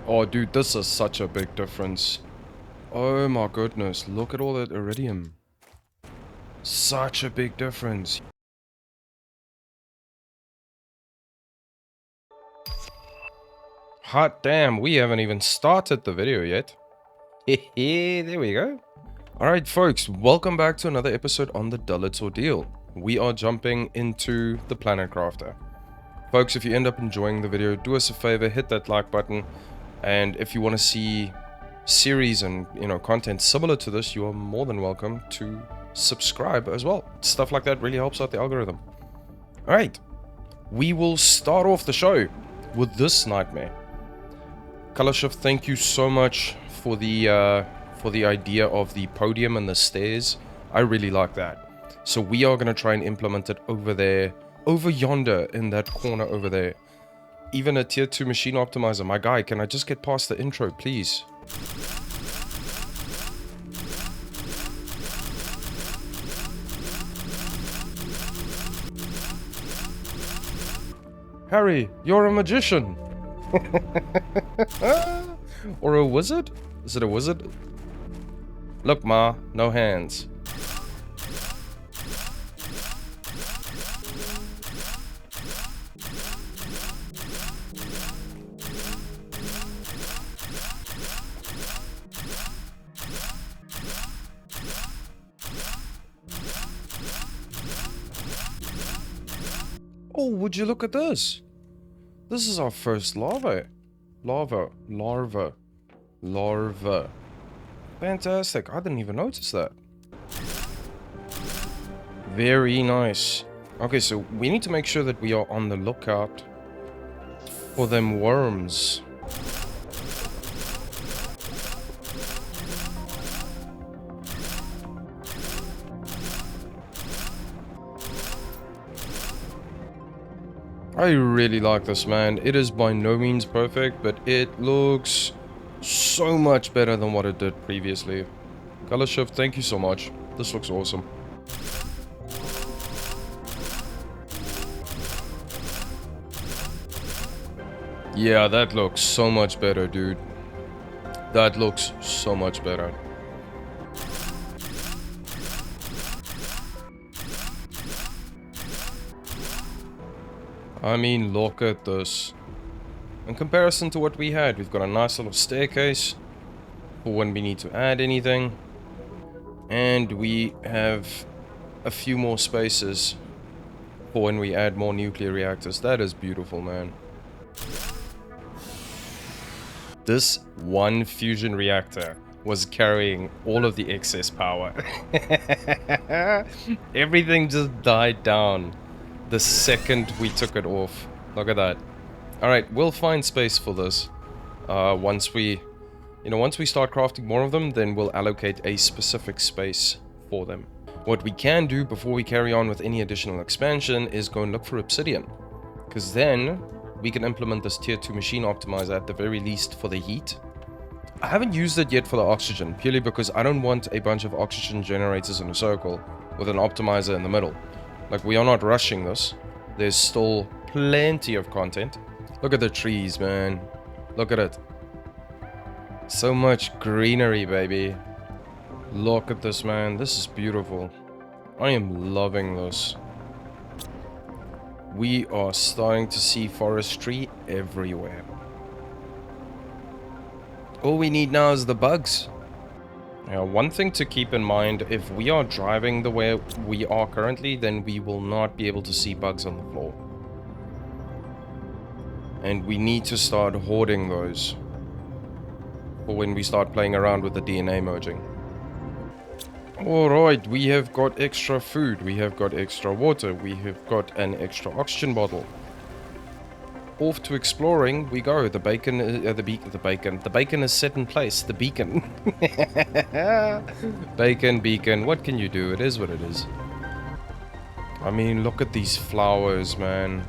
Oh, dude, this is such a big difference. Oh my goodness, look at all that iridium. Such a big difference. Hot damn, we haven't even started the video yet. Hehe, there we go. Alright folks, welcome back to another episode on the Dullards Ordeal. We are jumping into the Planet Crafter. Folks, if you end up enjoying the video, do us a favor, hit that like button. And if you want to see series and, content similar to this, you are more than welcome to subscribe as well. Stuff like that really helps out the algorithm. Alright, we will start off the show with this nightmare. Color Shift, thank you so much for the idea of the podium and the stairs. I really like that. So we are going to try and implement it over there, over yonder in that corner over there. Even a tier 2 machine optimizer. My guy, can I just get past the intro, please? Harry, you're a magician! Or a wizard? Is it a wizard? Look, Ma, no hands. Oh, would you look at this? This is our first larva. Larva. Fantastic. I didn't even notice that. Very nice. Okay, so we need to make sure that we are on the lookout for them worms. I really like this, man. It is by no means perfect, but it looks so much better than what it did previously. Color Shift, thank you so much. This looks awesome. Yeah, that looks so much better, dude. That looks so much better. I mean, look at this. In comparison to what we had, we've got a nice little staircase for when we need to add anything. And we have a few more spaces for when we add more nuclear reactors. That is beautiful, man. This one fusion reactor was carrying all of the excess power. Everything just died down the second we took it off. Look at that. Alright, we'll find space for this. Once we start crafting more of them, then we'll allocate a specific space for them. What we can do before we carry on with any additional expansion is go and look for Obsidian. Because then we can implement this tier 2 machine optimizer at the very least for the heat. I haven't used it yet for the oxygen, purely because I don't want a bunch of oxygen generators in a circle with an optimizer in the middle. Like, we are not rushing this. There's still plenty of content. Look at the trees, man. Look at it. So much greenery, baby. Look at this, man. This is beautiful. I am loving this. We are starting to see forestry everywhere. All we need now is the bugs. Now, one thing to keep in mind, if we are driving the way we are currently, then we will not be able to see bugs on the floor. And we need to start hoarding those for when we start playing around with the DNA merging. Alright, we have got extra food, we have got extra water, we have got an extra oxygen bottle. Off to exploring we go. The bacon, the bacon is set in place. The beacon. Beacon. What can you do? It is what it is. I mean, look at these flowers, man.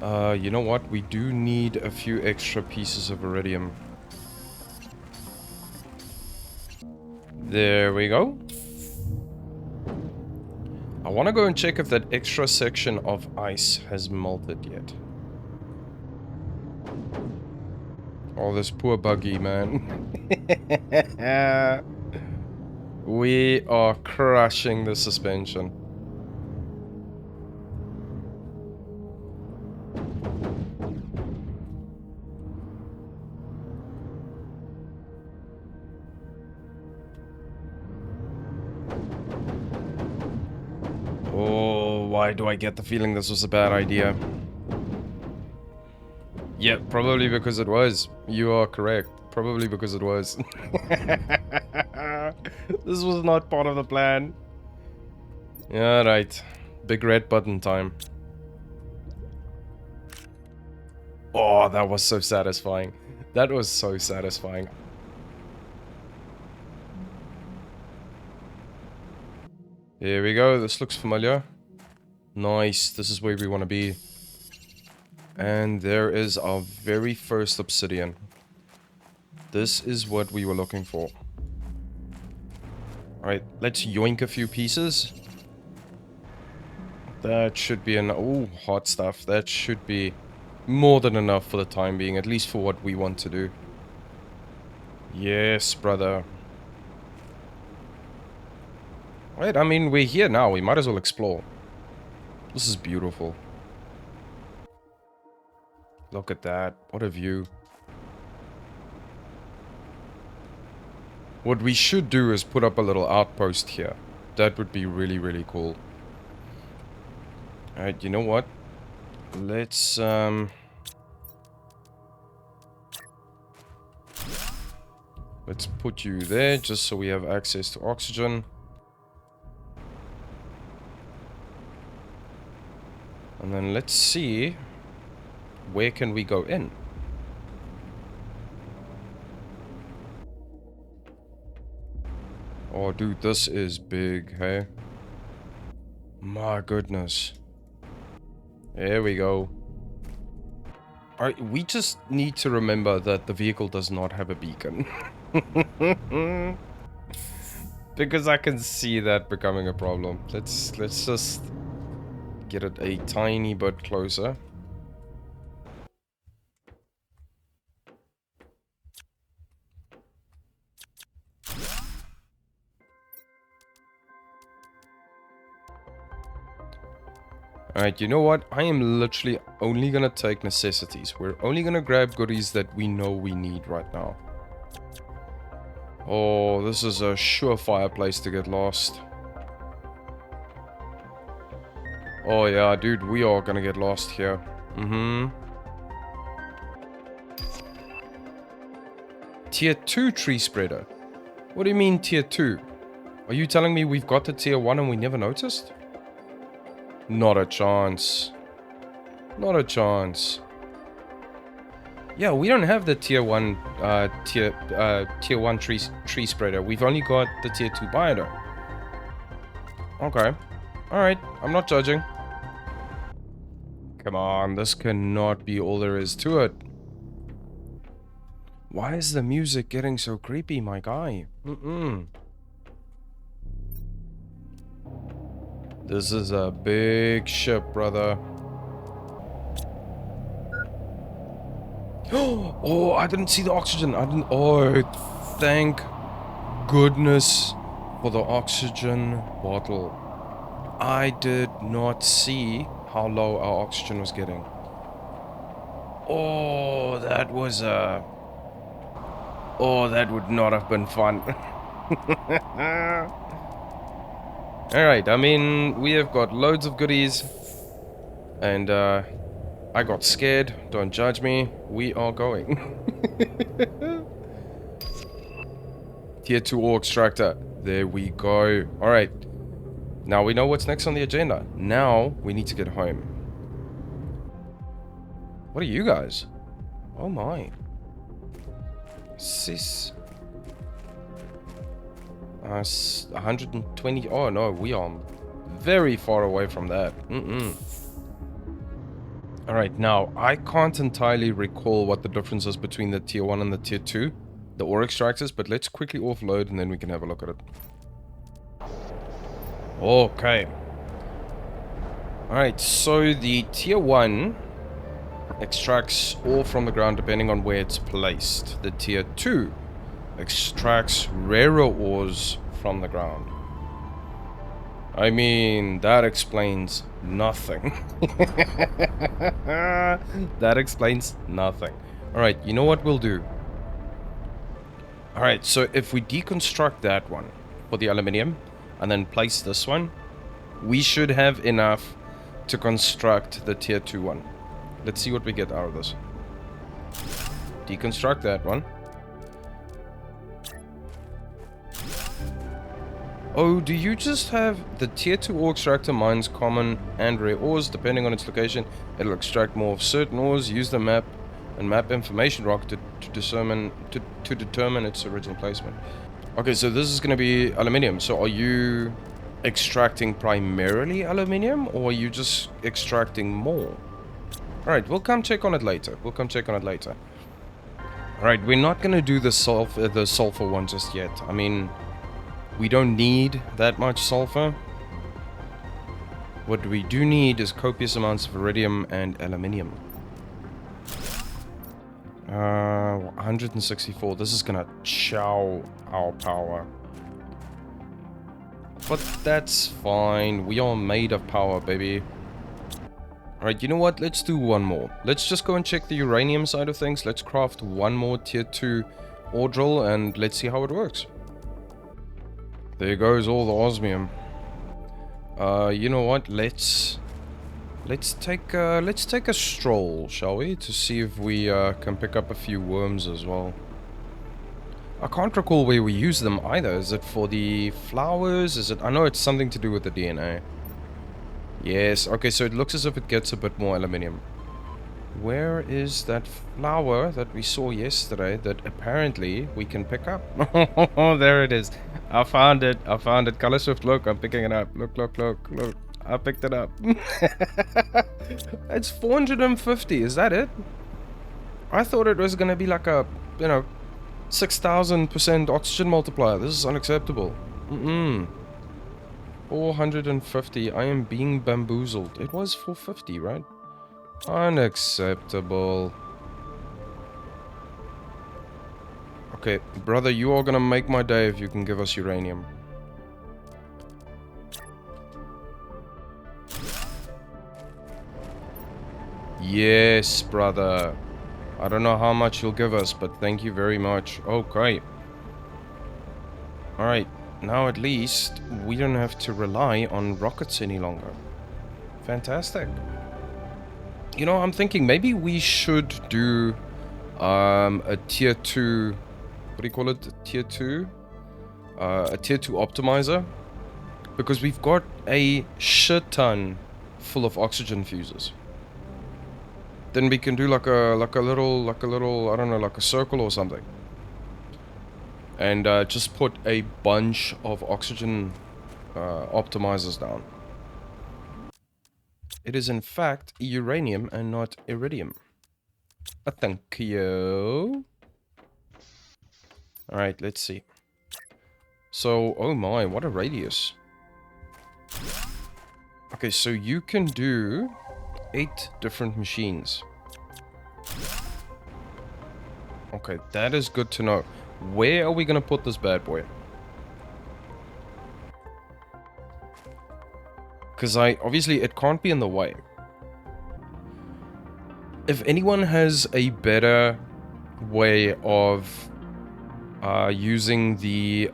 You know what? We do need a few extra pieces of iridium. There we go. I want to go and check if that extra section of ice has melted yet. Oh, this poor buggy, man. We are crushing the suspension. Oh, why do I get the feeling this was a bad idea? Yeah, probably because it was. You are correct. Probably because it was. This was not part of the plan. Yeah, right. Big red button time. Oh, that was so satisfying. That was so satisfying. Here we go. This looks familiar. Nice. This is where we want to be. And there is our very first obsidian. This is what we were looking for. Alright, let's yoink a few pieces. That should be an... Oh, hot stuff. That should be more than enough for the time being. At least for what we want to do. Yes, brother. Right, I mean, we're here now. We might as well explore. This is beautiful. Look at that. What a view. What we should do is put up a little outpost here. That would be really, really cool. Alright, you know what? Let's, let's put you there just so we have access to oxygen. And then let's see... Where can we go in? Oh, dude, this is big, hey? My goodness. There we go. Alright, we just need to remember that the vehicle does not have a beacon. Because I can see that becoming a problem. Let's just get it a tiny bit closer. Alright, you know what? I am literally only gonna take necessities. We're only gonna grab goodies that we know we need right now. Oh, this is a surefire place to get lost. Oh yeah, dude, we are gonna get lost here. Tier 2 tree spreader? What do you mean tier 2? Are you telling me we've got the tier 1 and we never noticed? Not a chance. Not a chance. Yeah, we don't have the tier 1 tier 1 tree spreader. We've only got the tier 2 biodome. Okay. Alright, I'm not judging. Come on, this cannot be all there is to it. Why is the music getting so creepy, my guy? This is a big ship, brother. Oh, I didn't see the oxygen. Oh, thank goodness for the oxygen bottle. I did not see how low our oxygen was getting. Oh, that was a... Oh, that would not have been fun. Alright, I mean, we have got loads of goodies. And, I got scared. Don't judge me. We are going. Tier 2 ore extractor. There we go. Alright. Now we know what's next on the agenda. Now we need to get home. What are you guys? Oh my. Sis. 120. Oh no, we are very far away from that. Alright, now I can't entirely recall what the difference is between the tier 1 and the tier 2, the ore extractors, but let's quickly offload and then we can have a look at it. Okay. Alright, so the tier 1 extracts ore from the ground depending on where it's placed. The tier 2 extracts rarer ores from the ground. I mean, that explains nothing. That explains nothing. Alright, you know what we'll do? Alright, so if we deconstruct that one for the aluminium and then place this one, we should have enough to construct the tier 2 one. Let's see what we get out of this. Deconstruct that one. Oh, do you just have the tier 2 ore extractor mines common and rare ores? Depending on its location, it'll extract more of certain ores. Use the map and map information rock to determine its original placement. Okay, so this is going to be aluminium. So are you extracting primarily aluminium, or are you just extracting more? Alright, we'll come check on it later. Alright, we're not going to do the sulfur one just yet. I mean, we don't need that much sulfur. What we do need is copious amounts of iridium and aluminium. 164. This is gonna chow our power. But that's fine. We are made of power, baby. Alright, you know what? Let's do one more. Let's just go and check the uranium side of things. Let's craft one more tier 2 ore drill and let's see how it works. There goes all the osmium. You know what? Let's take a stroll, shall we? To see if we can pick up a few worms as well. I can't recall where we use them either. Is it for the flowers? Is it? I know it's something to do with the DNA. Yes. Okay, so it looks as if it gets a bit more aluminium. Where is that flower that we saw yesterday that apparently we can pick up? Oh, there it is. I found it. Color Swift, look, I'm picking it up. Look. I picked it up. It's 450. Is that it? I thought it was going to be like a, 6,000% oxygen multiplier. This is unacceptable. 450. I am being bamboozled. It was 450, right? Unacceptable. Okay, brother, you are gonna make my day if you can give us uranium. Yes, brother. I don't know how much you'll give us, but thank you very much. Okay. Alright, now at least we don't have to rely on rockets any longer. Fantastic. You know, I'm thinking maybe we should do a tier 2, what do you call it? A tier 2? A tier 2 optimizer. Because we've got a shit ton full of oxygen fuses. Then we can do like a little, I don't know, like a circle or something. And just put a bunch of oxygen optimizers down. It is in fact uranium and not iridium. Thank you. Alright, let's see. So, oh my, what a radius. Okay, so you can do 8 different machines. Okay, that is good to know. Where are we going to put this bad boy? Because obviously it can't be in the way. If anyone has a better way of using the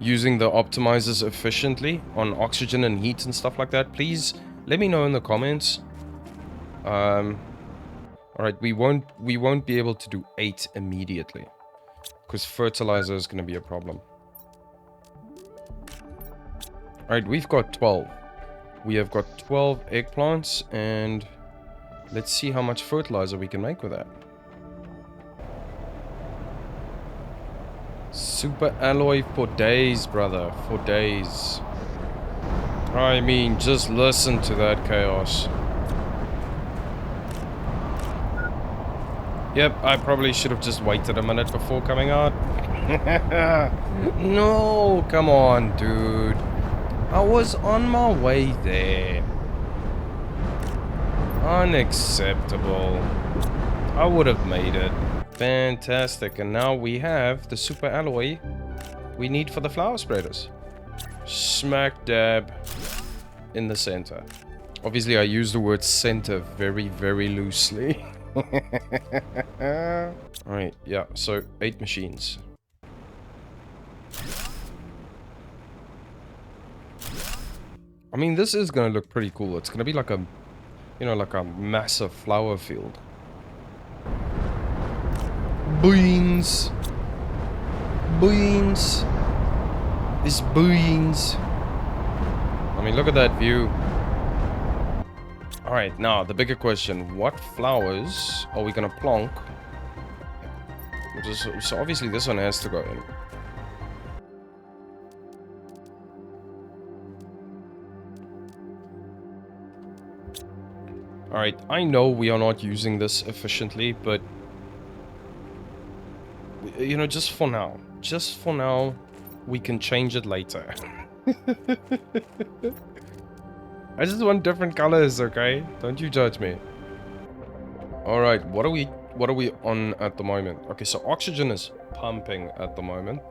optimizers efficiently on oxygen and heat and stuff like that, please let me know in the comments. Alright, we won't be able to do 8 immediately, because fertilizer is going to be a problem. Alright, we've got 12. We have got 12 eggplants, and let's see how much fertilizer we can make with that. Super alloy for days, brother. For days. I mean, just listen to that chaos. Yep, I probably should have just waited a minute before coming out. No, come on, dude. I was on my way there. Unacceptable. I would have made it. Fantastic. And now we have the super alloy we need for the flower spreaders. Smack dab in the center. Obviously, I use the word center very, very loosely. Alright, yeah, so 8 machines. I mean, this is gonna look pretty cool. It's gonna be like a, you know, like a massive flower field. Beans. Beans. It's beans. I mean, look at that view. Alright, now the bigger question. What flowers are we gonna plonk? So obviously this one has to go in. Alright, I know we are not using this efficiently, but... you know, just for now. Just for now, we can change it later. I just want different colors, okay? Don't you judge me. Alright, what are we on at the moment? Okay, so oxygen is pumping at the moment.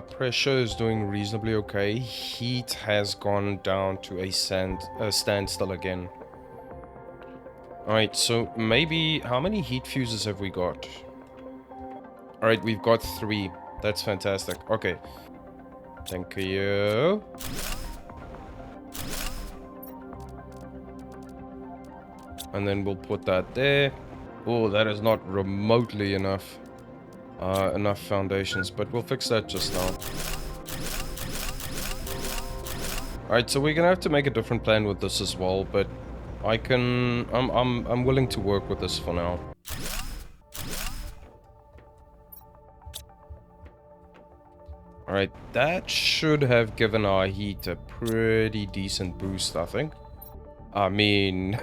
Pressure is doing reasonably okay. Heat has gone down to a standstill again. Alright, so maybe... how many heat fuses have we got? Alright, we've got 3. That's fantastic. Okay. Thank you. And then we'll put that there. Oh, that is not remotely enough. Enough foundations, but we'll fix that just now. Alright, so we're gonna have to make a different plan with this as well, but I can... I'm willing to work with this for now. Alright, that should have given our heat a pretty decent boost, I think. I mean...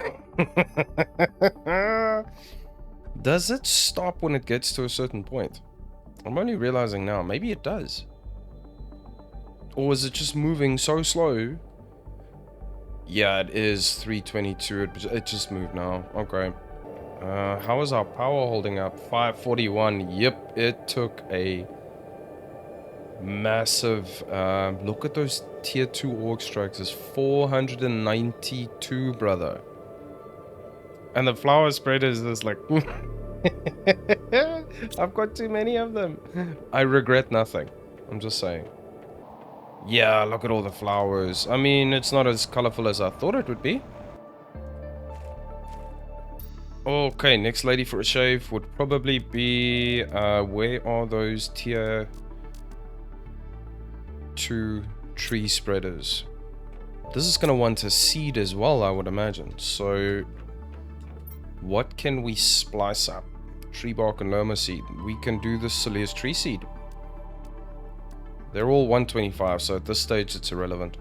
does it stop when it gets to a certain point? I'm only realizing now. Maybe it does. Or is it just moving so slow? Yeah, it is 322. It just moved now. Okay. How is our power holding up? 541. Yep, it took a massive... look at those tier 2 orc strikes. It's 492, brother. And the flower spreaders is like... I've got too many of them. I regret nothing. I'm just saying. Yeah, look at all the flowers. I mean, it's not as colorful as I thought it would be. Okay, next lady for a shave would probably be... where are those tier 2 tree spreaders? This is going to want a seed as well, I would imagine. So... what can we splice up? Tree bark and llama seed. We can do the Cilius tree seed. They're all 125, so at this stage it's irrelevant.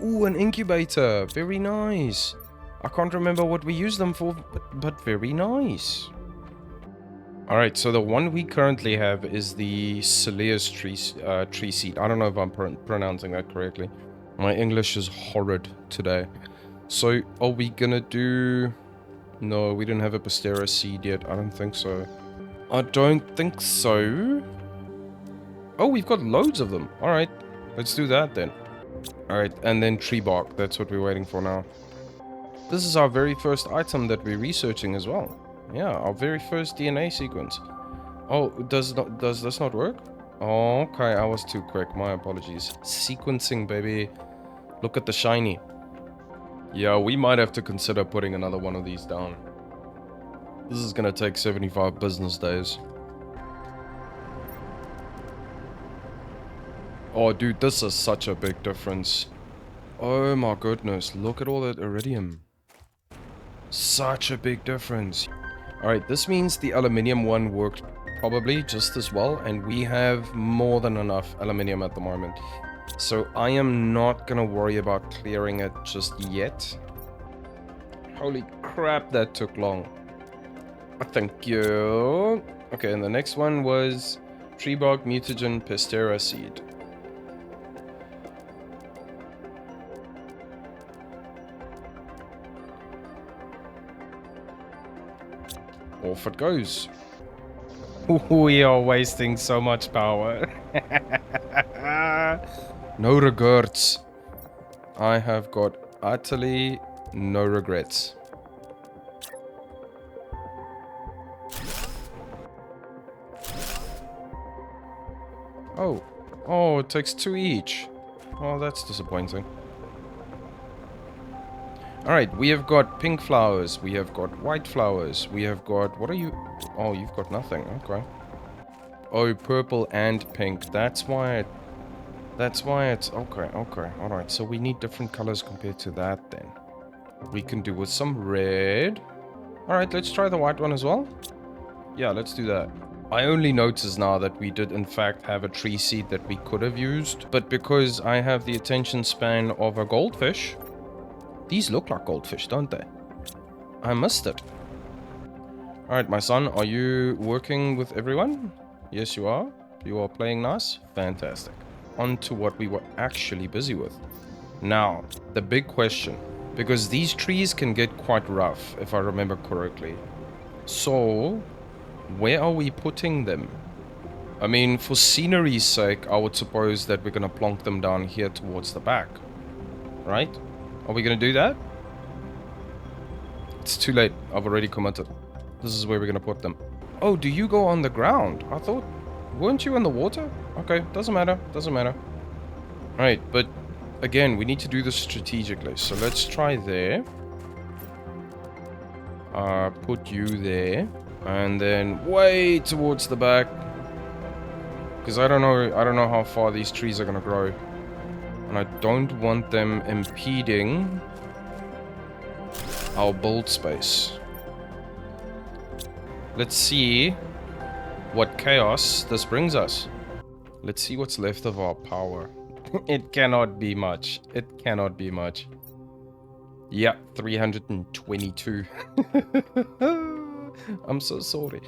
Ooh, an incubator. Very nice. I can't remember what we use them for, but very nice. Alright, so the one we currently have is the Cilius tree seed. I don't know if I'm pronouncing that correctly. My English is horrid today. So, are we gonna do... no, we didn't have a Pastera seed yet. I don't think so. I don't think so. Oh, we've got loads of them. Alright, let's do that then. Alright, and then tree bark. That's what we're waiting for now. This is our very first item that we're researching as well. Yeah, our very first DNA sequence. Oh, does this not work? Oh, okay, I was too quick. My apologies. Sequencing, baby. Look at the shiny. Yeah, we might have to consider putting another one of these down. This is gonna take 75 business days. Oh, dude, this is such a big difference. Oh my goodness, look at all that iridium. Such a big difference. Alright, this means the aluminium one worked probably just as well, and we have more than enough aluminium at the moment. So I am not gonna worry about clearing it just yet. Holy crap, that took long. Thank you. Okay, and the next one was tree bark, mutagen, Pastera seed. Off it goes. We are wasting so much power. No regrets. I have got utterly no regrets. Oh. Oh, it takes 2 each. Oh, that's disappointing. Alright, we have got pink flowers. We have got white flowers. We have got... What are you... Oh, you've got nothing. Okay. Oh, purple and pink. That's why it... That's why it's... Okay, okay. Alright, so we need different colors compared to that then. We can do with some red. Alright, let's try the white one as well. Yeah, let's do that. I only noticed now that we did in fact have a tree seed that we could have used. But because I have the attention span of a goldfish... These look like goldfish, don't they? I missed it. Alright, my son, are you working with everyone? Yes, you are. You are playing nice. Fantastic. On to what we were actually busy with. Now, the big question. Because these trees can get quite rough, if I remember correctly. So, where are we putting them? I mean, for scenery's sake, I would suppose that we're going to plonk them down here towards the back. Right? Are we going to do that? It's too late. I've already committed. This is where we're going to put them. Oh, do you go on the ground? I thought... Weren't you in the water? Okay, doesn't matter. Doesn't matter. Alright, but... Again, we need to do this strategically. So let's try there. Put you there. And then way towards the back. Because I don't know how far these trees are going to grow. And I don't want them impeding our build space. Let's see what chaos this brings us. Let's see what's left of our power. It cannot be much. It cannot be much. Yeah, 322. I'm so sorry.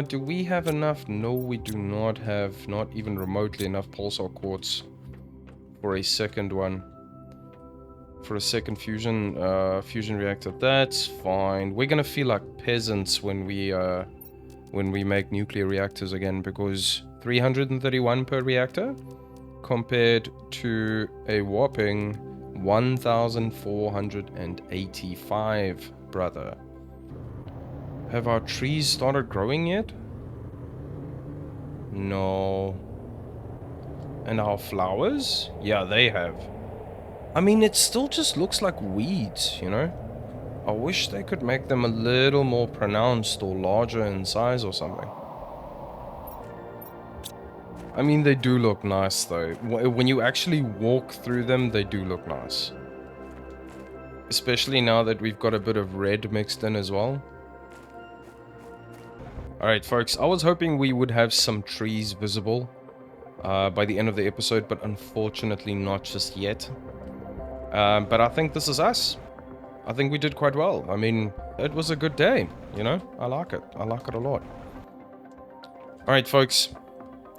Do we have enough? No, we do not have not even remotely enough pulsar quartz for a second one. For a second fusion reactor. That's fine. We're gonna feel like peasants when we make nuclear reactors again, because 331 per reactor compared to a whopping 1,485, brother. Have our trees started growing yet? No. And our flowers? Yeah, they have. I mean, it still just looks like weeds, you know? I wish they could make them a little more pronounced or larger in size or something. I mean, they do look nice, though. When you actually walk through them, they do look nice. Especially now that we've got a bit of red mixed in as well. Alright, folks, I was hoping we would have some trees visible by the end of the episode, but unfortunately not just yet. But I think this is us. I think we did quite well. I mean, it was a good day, you know? I like it. I like it a lot. Alright, folks.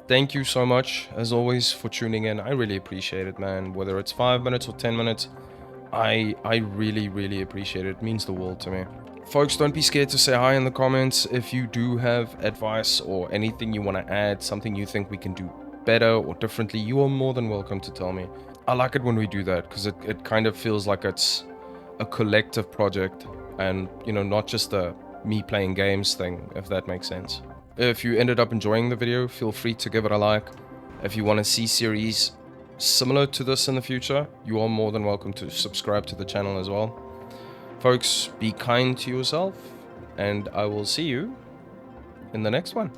Thank you so much, as always, for tuning in. I really appreciate it, man. Whether it's 5 minutes or 10 minutes, I really, really appreciate it. It means the world to me. Folks, don't be scared to say hi in the comments. If you do have advice or anything you want to add, something you think we can do better or differently, you are more than welcome to tell me. I like it when we do that, because it kind of feels like it's a collective project and, you know, not just a me playing games thing, if that makes sense. If you ended up enjoying the video, feel free to give it a like. If you want to see series similar to this in the future, you are more than welcome to subscribe to the channel as well. Folks, be kind to yourself, and I will see you in the next one.